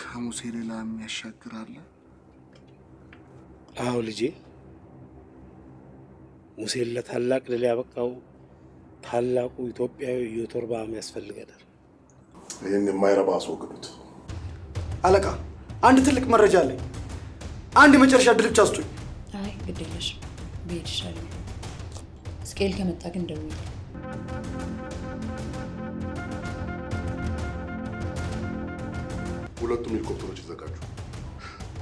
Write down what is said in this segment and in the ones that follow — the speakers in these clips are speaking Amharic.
ከሙሴ ሌላ የሚያሻግር አለ? አዎ ልጄ፣ ሙሴን ለታላቅ ድል ያበቃው ታላቁ ኢትዮጵያዊ ዮቶርባም ያስፈልገናል። ይህን የማይረባ አስወግዱት። አለቃ፣ አንድ ትልቅ መረጃ አለኝ። አንድ የመጨረሻ ድል ብቻ ስጡኝ። አይ ግድ የለሽም፣ ብሄድ ይሻላል። ስኬል ከመጣ ግን ደውዪ። ሁለቱም ሄሊኮፕተሮች ይዘጋጁ።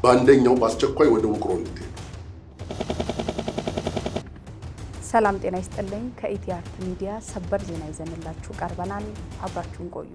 በአንደኛው በአስቸኳይ ወደ ውቅሮ እንድትሄዱ። ሰላም ጤና ይስጥልኝ። ከኢቲአርት ሚዲያ ሰበር ዜና ይዘንላችሁ ቀርበናል። አብራችሁን ቆዩ።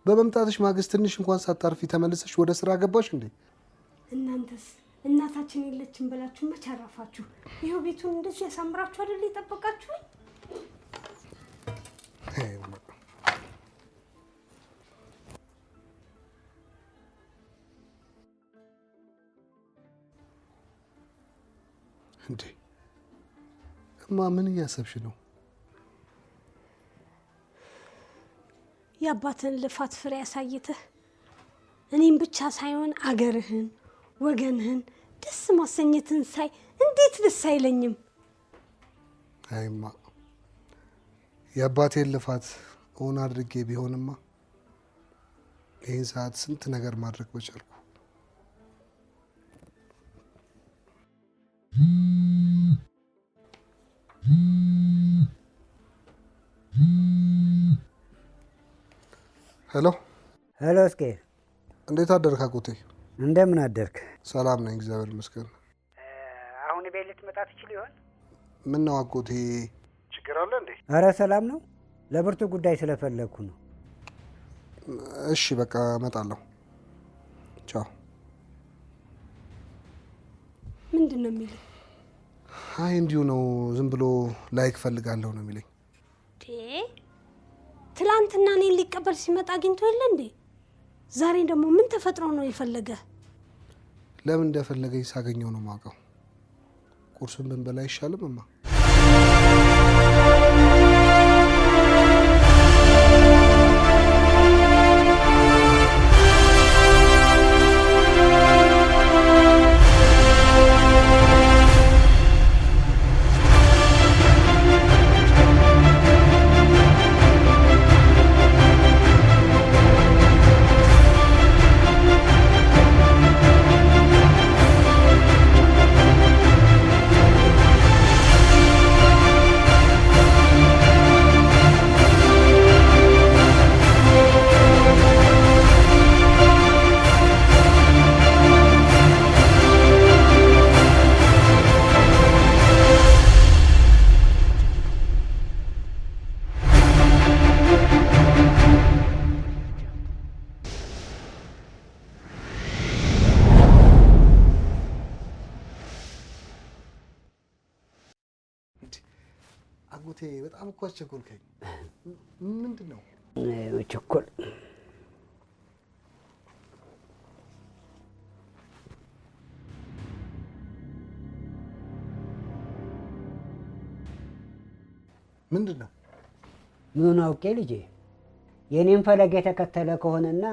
በመምጣትሽ ማግስት ትንሽ እንኳን ሳታርፊ ተመልሰሽ ወደ ስራ ገባሽ እንዴ? እናንተስ እናታችን የለችም ብላችሁ መች አረፋችሁ? ይኸው ቤቱን እንደዚህ ያሳምራችሁ አይደል የጠበቃችሁ? እንዴ እማ ምን እያሰብሽ ነው? የአባትን ልፋት ፍሬ ያሳይተህ እኔም ብቻ ሳይሆን አገርህን ወገንህን ደስ ማሰኘትን ሳይ እንዴት ደስ አይለኝም? አይማ የአባቴን ልፋት እውን አድርጌ ቢሆንማ ይህን ሰዓት ስንት ነገር ማድረግ በቻልኩ። ሄሎ ሄሎ፣ እስኬል እንዴት አደርክ አጎቴ? እንደምን አደርክ? ሰላም ነኝ እግዚአብሔር ይመስገን። አሁን ቤት ልትመጣ ትችል ይሆን? ምን ነው አጎቴ ችግር አለ እንዴ? አረ ሰላም ነው፣ ለብርቱ ጉዳይ ስለፈለግኩ ነው። እሺ በቃ እመጣለሁ። ቻው። ምንድን ነው የሚለኝ? አይ እንዲሁ ነው፣ ዝም ብሎ ላይክ ፈልጋለሁ ነው የሚለኝ። ትላንትና እኔን ሊቀበል ሲመጣ አግኝቶ የለ እንዴ? ዛሬ ደግሞ ምን ተፈጥሮ ነው የፈለገ? ለምን እንደፈለገኝ ሳገኘው ነው የማውቀው። ቁርሱን ብንበላ አይሻልም እማ? አጎቴ በጣም እኮ አስቸኮልከኝ። ምንድን ነው ቸኮል? ምንድን ነው? ምን አውቄ ልጄ፣ የኔን ፈለግ የተከተለ ከሆነና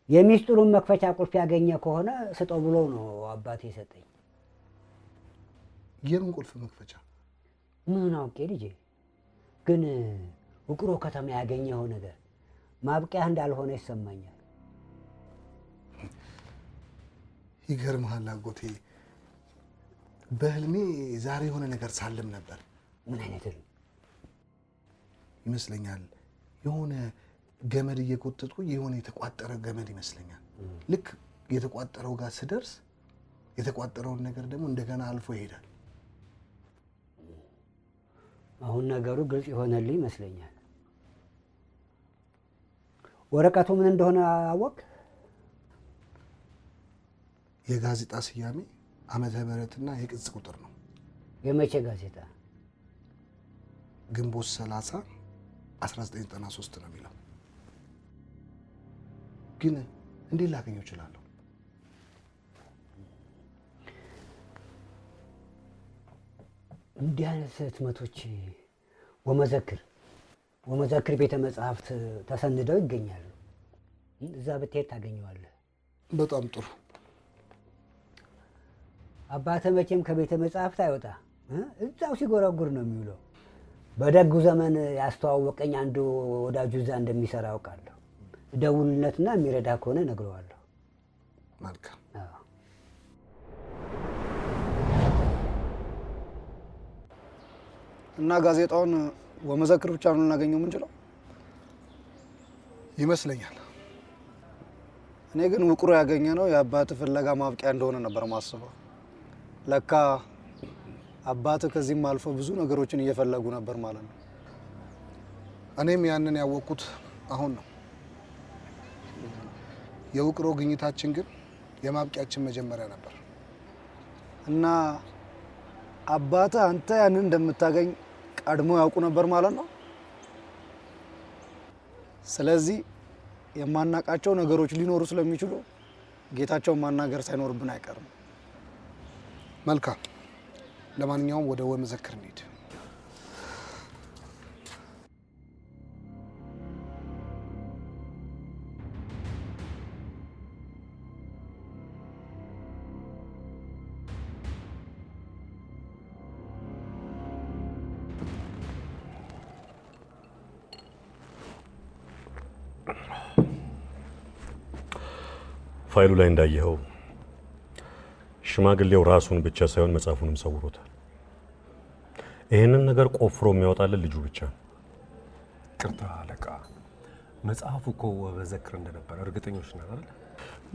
የሚስጥሩን መክፈቻ ቁልፍ ያገኘ ከሆነ ስጠው ብሎ ነው አባቴ ሰጠኝ። የምን ቁልፍ መክፈቻ? ምን አውቄ ልጄ፣ ግን ውቅሮ ከተማ ያገኘው ነገር ማብቂያ እንዳልሆነ ይሰማኛል። ይገርምሃል አጎቴ፣ በህልሜ ዛሬ የሆነ ነገር ሳልም ነበር። ምን አይነት ህልም? ይመስለኛል የሆነ ገመድ እየቆጠጥኩ የሆነ የተቋጠረ ገመድ ይመስለኛል። ልክ የተቋጠረው ጋር ስደርስ የተቋጠረውን ነገር ደግሞ እንደገና አልፎ ይሄዳል። አሁን ነገሩ ግልጽ የሆነልኝ ይመስለኛል። ወረቀቱ ምን እንደሆነ አወቅ? የጋዜጣ ስያሜ ዓመተ ምሕረትና የቅጽ ቁጥር ነው። የመቼ ጋዜጣ? ግንቦት 30 1993 ነው የሚለው። ግን እንዴት ላገኘው እችላለሁ? እንዲህ አይነት ህትመቶች ወመዘክር ቤተ መጽሐፍት ተሰንደው ይገኛሉ። እዛ ብትሄድ ታገኘዋለህ። በጣም ጥሩ። አባተ መቼም ከቤተ መጽሐፍት አይወጣ፣ እዛው ሲጎረጉር ነው የሚውለው። በደጉ ዘመን ያስተዋወቀኝ አንዱ ወዳጁ እዛ እንደሚሰራ አውቃለሁ። ደውልነትና የሚረዳ ከሆነ እነግረዋለሁ። መልካም። እና ጋዜጣውን ወመዘክር ብቻ ነው ልናገኘው የምንችለው ይመስለኛል። እኔ ግን ውቅሮ ያገኘ ነው የአባት ፍለጋ ማብቂያ እንደሆነ ነበር ማስበው። ለካ አባት ከዚህም አልፎ ብዙ ነገሮችን እየፈለጉ ነበር ማለት ነው። እኔም ያንን ያወቅኩት አሁን ነው። የውቅሮ ግኝታችን ግን የማብቂያችን መጀመሪያ ነበር። እና አባት አንተ ያንን እንደምታገኝ ቀድሞ ያውቁ ነበር ማለት ነው። ስለዚህ የማናቃቸው ነገሮች ሊኖሩ ስለሚችሉ ጌታቸውን ማናገር ሳይኖርብን አይቀርም። መልካም። ለማንኛውም ወደ ወመዘክር እንሂድ። ፋይሉ ላይ እንዳየኸው ሽማግሌው ራሱን ብቻ ሳይሆን መጽሐፉንም ሰውሮታል። ይህንን ነገር ቆፍሮ የሚያወጣልን ልጁ ብቻ ነው። ቅርታ አለቃ፣ መጽሐፉ እኮ ወመዘክር እንደነበረ እርግጠኞች ነን አይደል?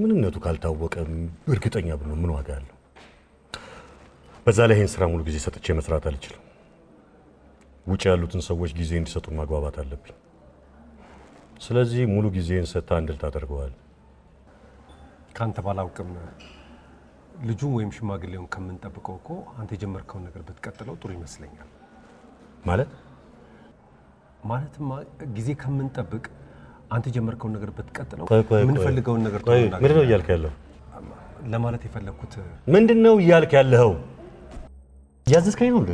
ምንነቱ ካልታወቀ እርግጠኛ ብሎ ምን ዋጋ አለው? በዛ ላይ ይህን ስራ ሙሉ ጊዜ ሰጥቼ መስራት አልችልም። ውጭ ያሉትን ሰዎች ጊዜ እንዲሰጡን ማግባባት አለብኝ። ስለዚህ ሙሉ ጊዜን ሰጥታ እንድል ታደርገዋል። ካንተ ባላውቅም ልጁን ወይም ሽማግሌውን ከምንጠብቀው እኮ አንተ የጀመርከውን ነገር ብትቀጥለው ጥሩ ይመስለኛል። ማለትማ ጊዜ ከምንጠብቅ አንተ የጀመርከውን ነገር ብትቀጥለው የምንፈልገውን ነገር ምንድነው እያልክ ያለው? ለማለት የፈለኩት ምንድነው እያልክ ያለው? ያዘዝከኝ ነው እንዴ?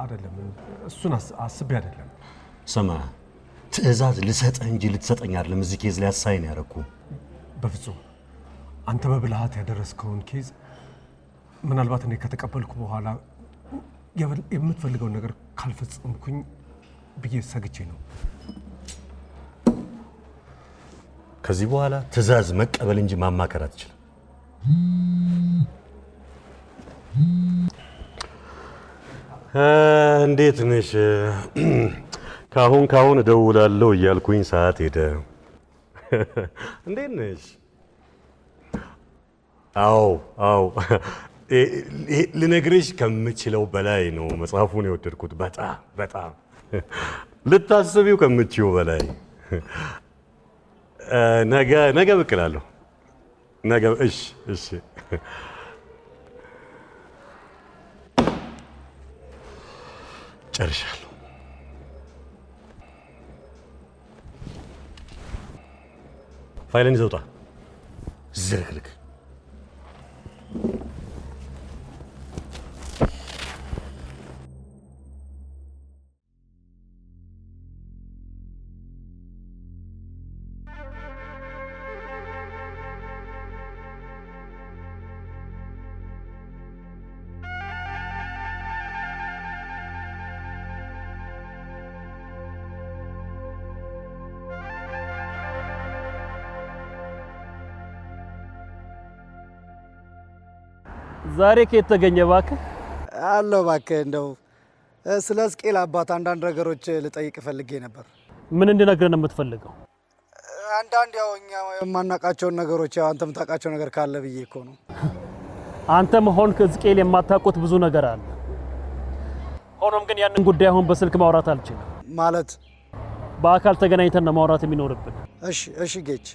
አይደለም፣ እሱን አስቤ አይደለም። ስማ፣ ትዕዛዝ ልሰጥህ እንጂ ልትሰጠኝ አይደለም። እዚህ ኬዝ ላይ አሳይን ያደረኩ። በፍጹም አንተ በብልሃት ያደረስከውን ኬዝ ምናልባት እኔ ከተቀበልኩ በኋላ የምትፈልገውን ነገር ካልፈጸምኩኝ ብዬ ሰግቼ ነው። ከዚህ በኋላ ትዕዛዝ መቀበል እንጂ ማማከር አትችልም። እንዴት ነሽ? ካሁን እደውላለሁ እያልኩኝ ሰዓት ሄደ። እንዴት ነሽ? አዎ ልነግርሽ ከምችለው በላይ ነው መጽሐፉን የወደድኩት። በጣም ልታስቢው ከምችው በላይ። ነገ ብቅ እላለሁ። ነገ። እሺ። ጨርሻለሁ። ፋይልን ይዘውጣ ዝርክልክ። ዛሬ ከየት ተገኘ እባክህ? አለው እባክህ፣ እንደው ስለ ሕዝቅኤል አባት አንዳንድ ነገሮች ልጠይቅ ፈልጌ ነበር። ምን እንድነግርህ ነው የምትፈልገው? አንዳንድ ያው እኛ የማናውቃቸውን ነገሮች ያው አንተም ታውቃቸው ነገር ካለ ብዬ እኮ ነው። አንተም ሆንክ ሕዝቅኤል የማታውቁት ብዙ ነገር አለ። ሆኖም ግን ያንን ጉዳይ አሁን በስልክ ማውራት አልችልም። ማለት በአካል ተገናኝተን ነው ማውራት የሚኖርብን። እሺ ጌች።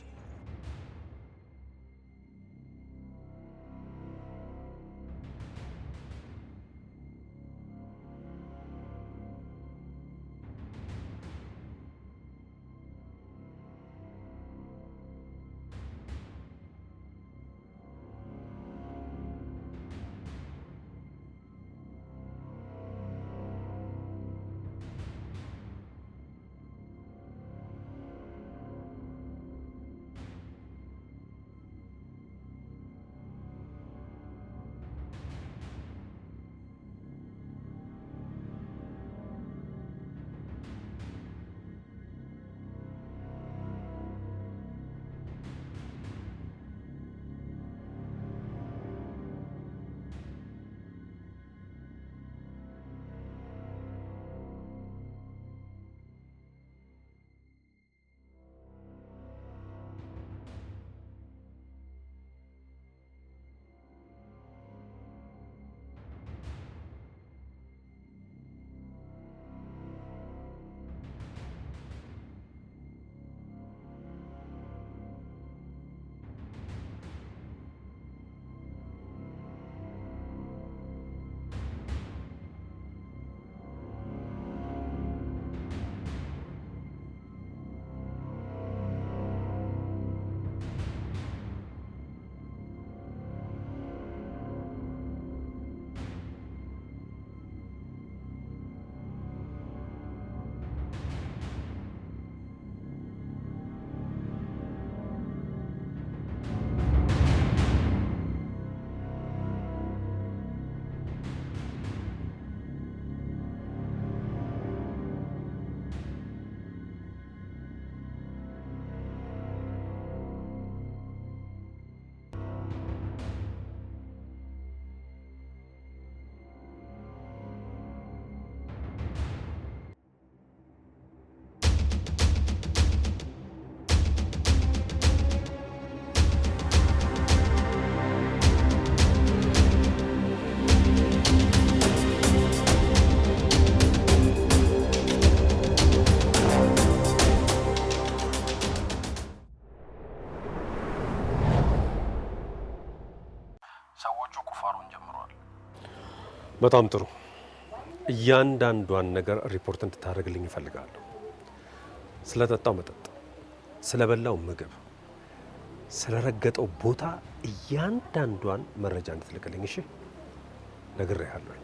በጣም ጥሩ። እያንዳንዷን ነገር ሪፖርት እንድታደርግልኝ እፈልጋለሁ። ስለጠጣው መጠጥ፣ ስለበላው ምግብ፣ ስለረገጠው ቦታ እያንዳንዷን መረጃ እንድትልክልኝ። እሺ? ነግሬሃለሁ።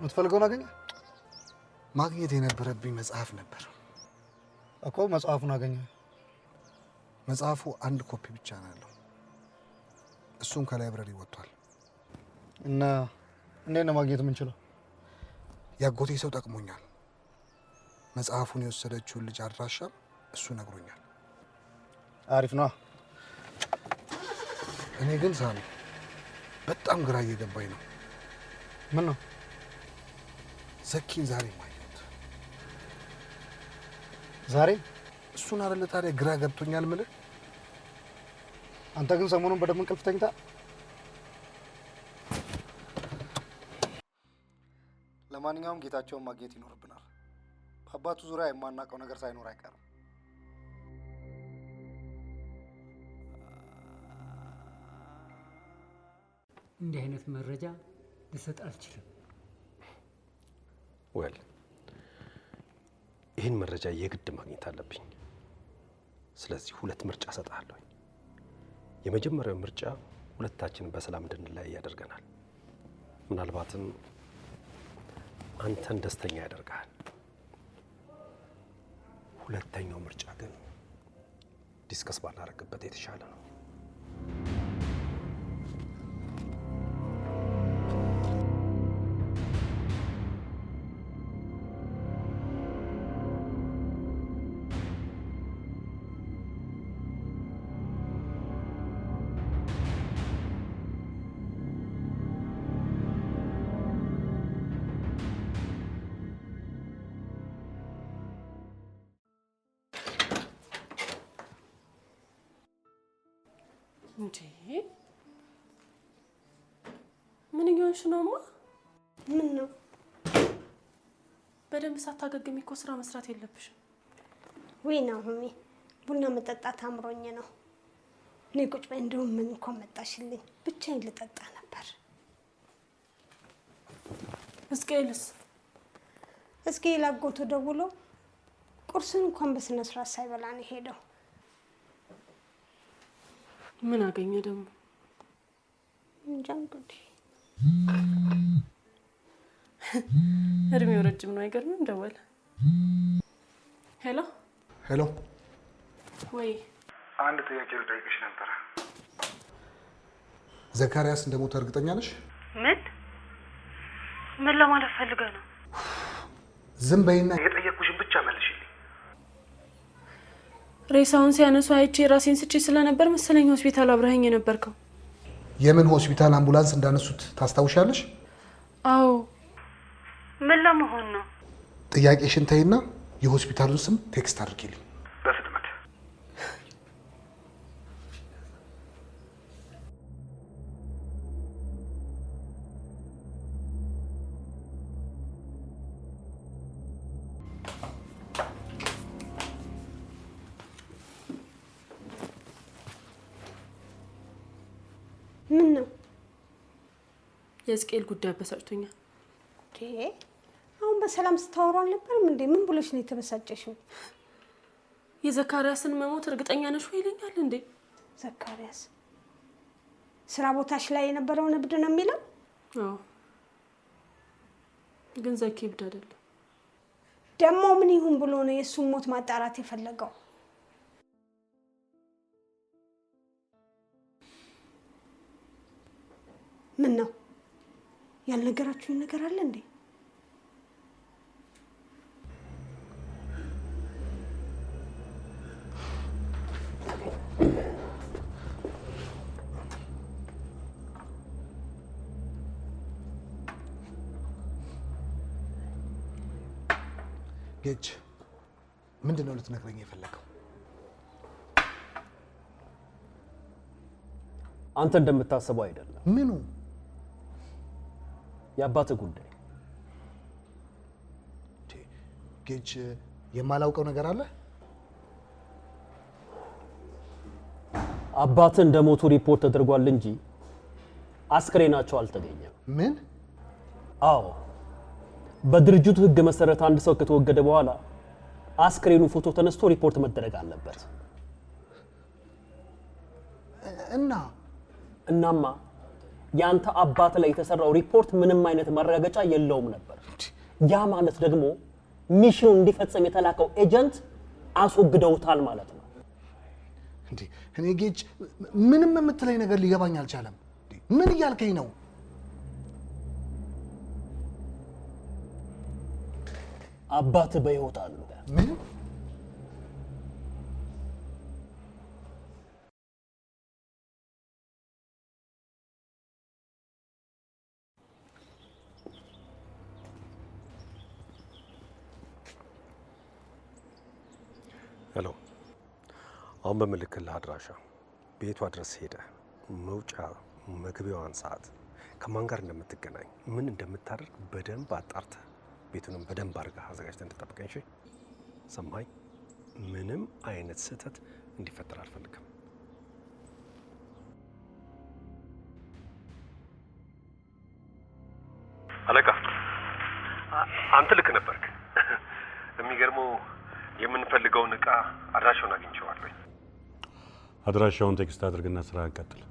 የምትፈልገውን አገኘ? ማግኘት የነበረብኝ መጽሐፍ ነበር እኮ። መጽሐፉን አገኘ? መጽሐፉ አንድ ኮፒ ብቻ ነው ያለው። እሱም ከላይብረሪ ወጥቷል። እና እንዴት ነው ማግኘት የምንችለው? ያጎቴ ሰው ጠቅሞኛል። መጽሐፉን የወሰደችውን ልጅ አድራሻም እሱ ነግሮኛል። አሪፍ ነው። እኔ ግን ሳሚ በጣም ግራ እየገባኝ ነው። ምን ነው? ዘኪን ዛሬ ማየት ዛሬ? እሱን አይደለ ታዲያ ግራ ገብቶኛል። ምን አንተ ግን ሰሞኑን በደንብ እንቅልፍ ተኝታ? ለማንኛውም ጌታቸውን ማግኘት ይኖርብናል። በአባቱ ዙሪያ የማናውቀው ነገር ሳይኖር አይቀርም። እንዲህ አይነት መረጃ ልሰጥ አልችልም። ወል ይህን መረጃ የግድ ማግኘት አለብኝ። ስለዚህ ሁለት ምርጫ እሰጥሃለሁ። የመጀመሪያው ምርጫ ሁለታችንን በሰላም እንድንለያይ ያደርገናል። ምናልባትም አንተን ደስተኛ ያደርጋል። ሁለተኛው ምርጫ ግን ዲስከስ ባናደርግበት የተሻለ ነው። እንዴ ምን እየሆንሽ ነውማ? ምን ነው? በደንብ ሳታገግሚ እኮ ስራ መስራት የለብሽም። ወይ ናሆሜ ቡና መጠጣት አምሮኝ ነው። እኔ ቁጭ በይ፣ እንደውም ምን እንኳን መጣሽልኝ፣ ብቻዬን ልጠጣ ነበር። እስቄልስ? እስቄል አጎቱ ደውሎ ቁርስን እንኳን በስነ ስርዓት ሳይበላ ነው ሄደው። ምን አገኘ ደግሞ? እንጃ እንግዲህ። እድሜው ረጅም ነው አይገርምም? ደወለ። ሄሎ ሄሎ። ወይ አንድ ጥያቄ ልጠይቅሽ ነበር። ዘካሪያስ እንደሞተ እርግጠኛ ነሽ? ምን ለማለት ፈልገህ ነው? ዝም በይና የጠየቅኩሽን ብቻ መልሽልኝ። ሬሳውን ሲያነሱ አይቼ ራሴን ስቼ ስለነበር መሰለኝ ሆስፒታል አብረኸኝ የነበርከው። የምን ሆስፒታል አምቡላንስ እንዳነሱት ታስታውሻለሽ? አዎ። ምን ለመሆን ነው? ጥያቄሽን ተይና የሆስፒታሉን ስም ቴክስት አድርጊልኝ በፍጥነት። ምን ነው? የስቄል ጉዳይ አበሳጭቶኛል። አሁን በሰላም ስታወሩ አልነበረም እንዴ? ምን ብለሽ ነው የተበሳጨሽው? የዘካሪያስን መሞት እርግጠኛ ነሽ ወይ ይለኛል እንዴ? ዘካሪያስ ስራ ቦታሽ ላይ የነበረውን እብድ ነው የሚለው? አዎ፣ ግን ዘኪ እብድ አይደለም። ደግሞ ምን ይሁን ብሎ ነው የእሱን ሞት ማጣራት የፈለገው? ምን ነው ያልነገራችሁኝ ነገር አለ እንዴ? ጌች ምንድን ነው ልትነግረኝ የፈለገው? አንተ እንደምታስበው አይደለም። ምኑ? የአባትህ ጉዳይ። ጌች የማላውቀው ነገር አለ? አባትህ እንደሞቱ ሪፖርት ተደርጓል እንጂ አስክሬናቸው አልተገኘም። ምን? አዎ፣ በድርጅቱ ህግ መሰረት አንድ ሰው ከተወገደ በኋላ አስክሬኑ ፎቶ ተነስቶ ሪፖርት መደረግ አለበት። እናማ ያንተ አባት ላይ የተሰራው ሪፖርት ምንም አይነት ማረጋገጫ የለውም ነበር። ያ ማለት ደግሞ ሚሽኑን እንዲፈጸም የተላከው ኤጀንት አስወግደውታል ማለት ነው። እኔ ጌች ምንም የምትለኝ ነገር ሊገባኝ አልቻለም። ምን እያልከኝ ነው? አባት በህይወት አሉ። ምን? ሄሎ፣ አሁን በምልክልህ አድራሻ ቤቷ ድረስ ሄደ መውጫ መግቢያዋን ሰዓት፣ ከማን ጋር እንደምትገናኝ፣ ምን እንደምታደርግ በደንብ አጣርተህ ቤቱንም በደንብ አድርገህ አዘጋጅተህ እንድጠብቀኝ። እሺ? ሰማኝ? ምንም አይነት ስህተት እንዲፈጠር አልፈልግም። አለቃ አንተ ልክ ነበርክ። የሚገርመው የምንፈልገውን እቃ አድራሻውን አግኝቼዋለሁ። አድራሻውን ቴክስት አድርግና ስራ እንቀጥል።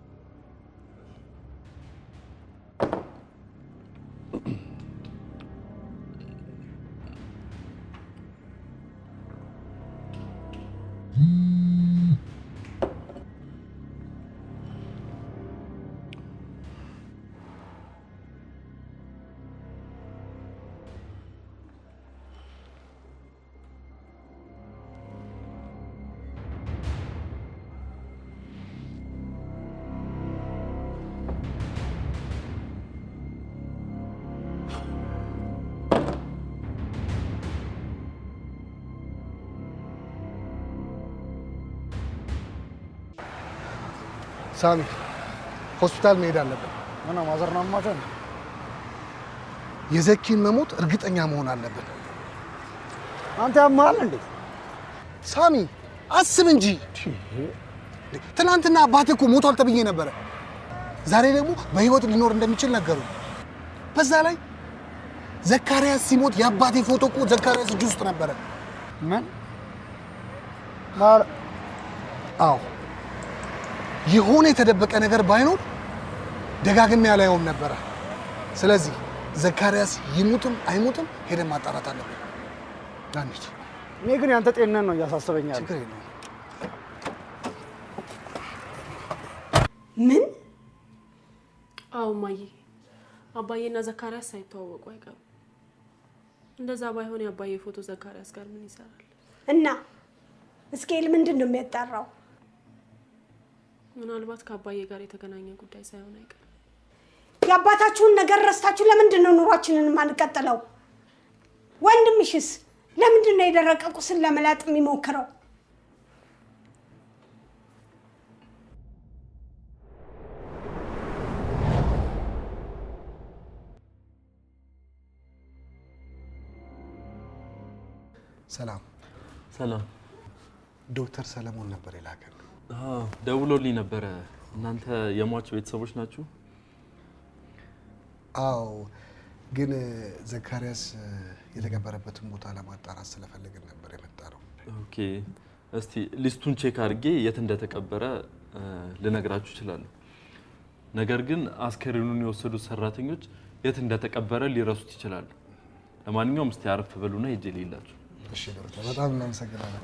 ሳሚ ሆስፒታል መሄድ አለብን። ምን ማዘር ነው ማተን? የዘኪን መሞት እርግጠኛ መሆን አለብን። አንተ ያማል እንዴ? ሳሚ አስብ እንጂ። ትናንትና አባትህ እኮ ሞቷል ተብዬ ነበረ። ዛሬ ደግሞ በህይወት ሊኖር እንደሚችል ነገሩ። በዛ ላይ ዘካሪያስ ሲሞት የአባቴ ፎቶ እኮ ዘካሪያስ እጅ ውስጥ ነበረ። ምን? አዎ የሆነ የተደበቀ ነገር ባይኖር ደጋግሜ ያላየውም ነበረ። ስለዚህ ዘካሪያስ ይሙትም አይሙትም ሄደን ማጣራት አለብን። ዳንች እኔ ግን ያንተ ጤንነት ነው እያሳሰበኛል። ችግር የለውም። ምን? አዎ ማዬ፣ አባዬና ዘካሪያስ ሳይተዋወቁ አይቀሩም። እንደዛ ባይሆን የአባዬ ፎቶ ዘካሪያስ ጋር ምን ይሰራል? እና እስኬል ምንድን ነው የሚያጣራው? ምናልባት ከአባዬ ጋር የተገናኘ ጉዳይ ሳይሆን አይቀርም። የአባታችሁን ነገር ረስታችሁ ለምንድን ነው ኑሯችንን የማንቀጥለው? ወንድምሽስ ለምንድን ነው የደረቀ ቁስል ለመላጥ የሚሞክረው? ሰላም ሰላም። ዶክተር ሰለሞን ነበር የላከን። ደውሎልኝ ነበረ። እናንተ የሟች ቤተሰቦች ናችሁ? አዎ፣ ግን ዘካሪያስ የተቀበረበትን ቦታ ለማጣራት ስለፈለግን ነበር የመጣነው። ኦኬ፣ እስቲ ሊስቱን ቼክ አድርጌ የት እንደተቀበረ ልነግራችሁ እችላለሁ። ነገር ግን አስከሬኑን የወሰዱት ሰራተኞች የት እንደተቀበረ ሊረሱት ይችላሉ። ለማንኛውም እስቲ አረፍ በሉና ሂጄ ልይላችሁ። እሺ ዶክተር፣ በጣም እናመሰግናለን።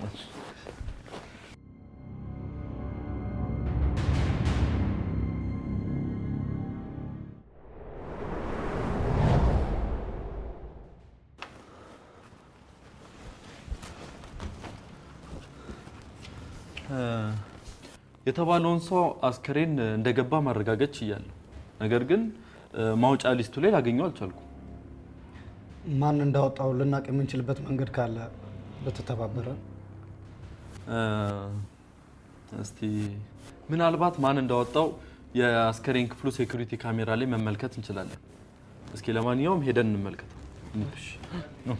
የተባለውን ሰው አስከሬን እንደገባ ማረጋገጥ ችያለሁ። ነገር ግን ማውጫ ሊስቱ ላይ ላገኘው አልቻልኩም። ማን እንዳወጣው ልናቅ የምንችልበት መንገድ ካለ በተተባበረ። እስቲ ምናልባት ማን እንዳወጣው የአስከሬን ክፍሉ ሴኩሪቲ ካሜራ ላይ መመልከት እንችላለን። እስኪ ለማንኛውም ሄደን እንመልከት። እሺ ነው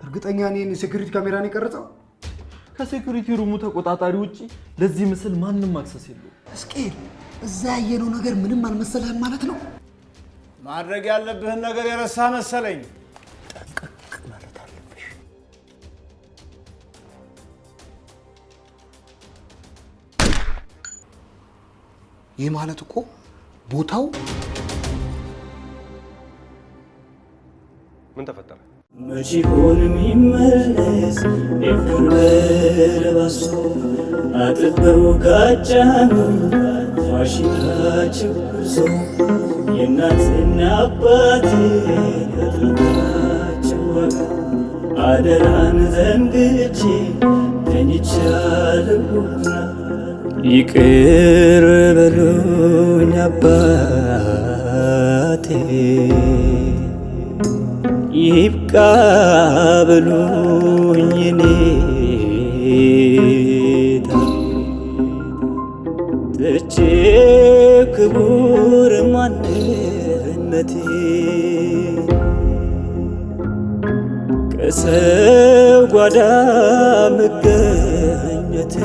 እርግጠኛ ነኝ ሴኩሪቲ ካሜራ ነው የቀረጸው? ከሴኩሪቲ ሩሙ ተቆጣጣሪ ውጪ ለዚህ ምስል ማንንም አክሰስ የለውም። እስኬል፣ እዛ ያየነው ነገር ምንም አልመሰለህም ማለት ነው? ማድረግ ያለብህን ነገር የረሳ መሰለኝ። ጠንቀቅ ማለት አለብሽ። ይህ ማለት እኮ ቦታው ምን ተፈጠረ? መቼ ሆን የሚመለስ የፍቅር በለባሶ አጥበው ካጫኑ ፋሽታቸው እርሶ የእናትና አባት የጥንታቸው ዋጋ አደራን ዘንግቼ ተኝቻለሁና ይቅር በሉኝ አባቴ ይብቃ በሉኝ እኔታ ትቼ ክቡር ማንነቴ ከሰው ጓዳ መገኘቴ